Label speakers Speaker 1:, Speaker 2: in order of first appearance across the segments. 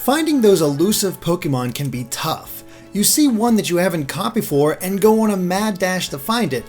Speaker 1: Finding those elusive Pokemon can be tough. You see one that you haven't caught before and go on a mad dash to find it,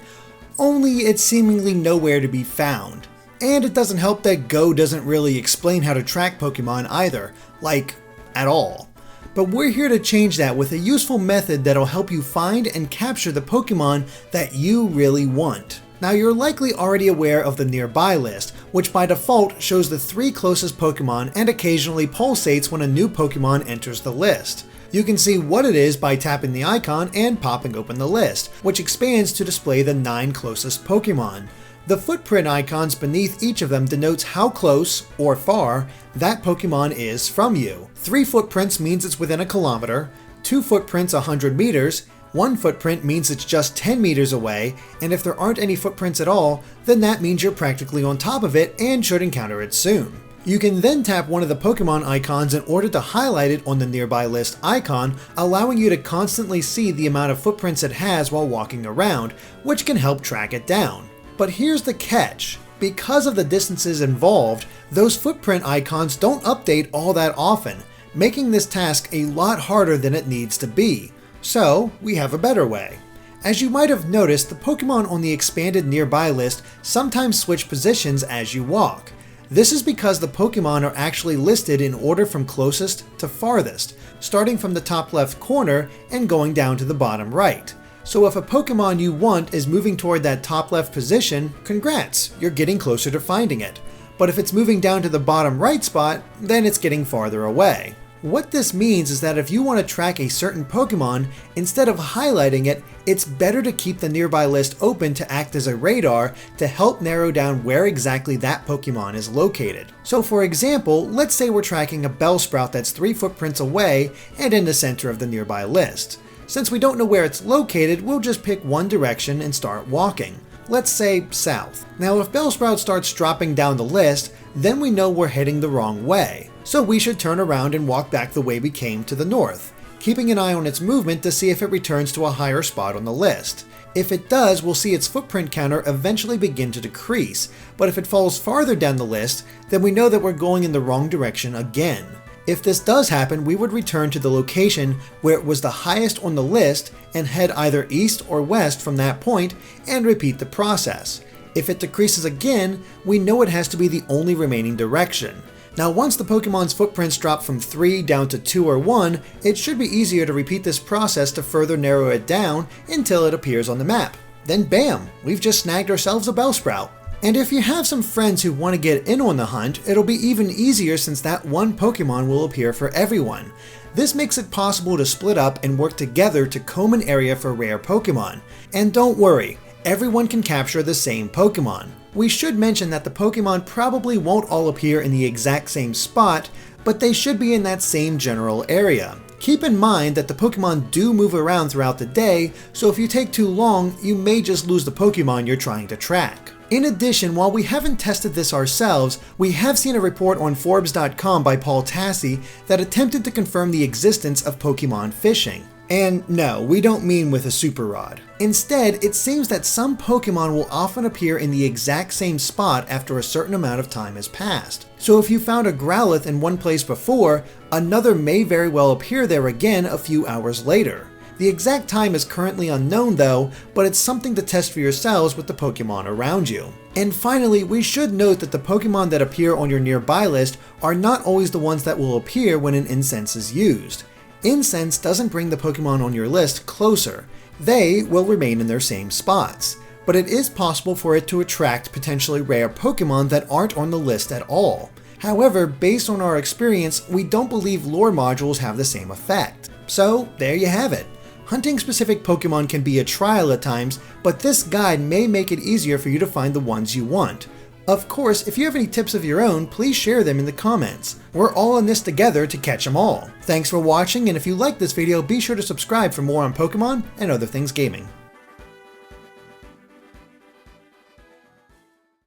Speaker 1: only it's seemingly nowhere to be found. And it doesn't help that Go doesn't really explain how to track Pokemon either, like, at all. But we're here to change that with a useful method that'll help you find and capture the Pokemon that you really want. Now you're likely already aware of the nearby list, which by default shows the 3 closest Pokemon and occasionally pulsates when a new Pokemon enters the list. You can see what it is by tapping the icon and popping open the list, which expands to display the 9 closest Pokemon. The footprint icons beneath each of them denotes how close, or far, that Pokemon is from you. 3 footprints means it's within a kilometer, 2 footprints 100 meters, 1 footprint means it's just 10 meters away, and if there aren't any footprints at all, then that means you're practically on top of it and should encounter it soon. You can then tap one of the Pokemon icons in order to highlight it on the nearby list icon, allowing you to constantly see the amount of footprints it has while walking around, which can help track it down. But here's the catch. Because of the distances involved, those footprint icons don't update all that often, making this task a lot harder than it needs to be. So, we have a better way. As you might have noticed, the Pokemon on the expanded nearby list sometimes switch positions as you walk. This is because the Pokemon are actually listed in order from closest to farthest, starting from the top left corner and going down to the bottom right. So if a Pokemon you want is moving toward that top left position, congrats, you're getting closer to finding it. But if it's moving down to the bottom right spot, then it's getting farther away. What this means is that if you want to track a certain Pokemon, instead of highlighting it, it's better to keep the nearby list open to act as a radar to help narrow down where exactly that Pokemon is located. So for example, let's say we're tracking a Bellsprout that's 3 footprints away and in the center of the nearby list. Since we don't know where it's located, we'll just pick one direction and start walking. Let's say south. Now if Bellsprout starts dropping down the list, then we know we're heading the wrong way. So we should turn around and walk back the way we came to the north, keeping an eye on its movement to see if it returns to a higher spot on the list. If it does, we'll see its footprint counter eventually begin to decrease, but if it falls farther down the list, then we know that we're going in the wrong direction again. If this does happen, we would return to the location where it was the highest on the list and head either east or west from that point and repeat the process. If it decreases again, we know it has to be the only remaining direction. Now once the Pokemon's footprints drop from 3 down to 2 or 1, it should be easier to repeat this process to further narrow it down until it appears on the map. Then bam, we've just snagged ourselves a Bellsprout. And if you have some friends who want to get in on the hunt, it'll be even easier since that one Pokemon will appear for everyone. This makes it possible to split up and work together to comb an area for rare Pokemon. And don't worry, everyone can capture the same Pokemon. We should mention that the Pokemon probably won't all appear in the exact same spot, but they should be in that same general area. Keep in mind that the Pokemon do move around throughout the day, so if you take too long, you may just lose the Pokemon you're trying to track. In addition, while we haven't tested this ourselves, we have seen a report on Forbes.com by Paul Tassi that attempted to confirm the existence of Pokemon fishing. And no, we don't mean with a super rod. Instead, it seems that some Pokemon will often appear in the exact same spot after a certain amount of time has passed. So if you found a Growlithe in one place before, another may very well appear there again a few hours later. The exact time is currently unknown though, but it's something to test for yourselves with the Pokemon around you. And finally, we should note that the Pokemon that appear on your nearby list are not always the ones that will appear when an incense is used. Incense doesn't bring the Pokemon on your list closer. They will remain in their same spots. But it is possible for it to attract potentially rare Pokemon that aren't on the list at all. However, based on our experience, we don't believe lore modules have the same effect. So, there you have it. Hunting specific Pokemon can be a trial at times, but this guide may make it easier for you to find the ones you want. Of course, if you have any tips of your own, please share them in the comments. We're all in this together to catch them all. Thanks for watching, and if you liked this video, be sure to subscribe for more on Pokemon and other things gaming.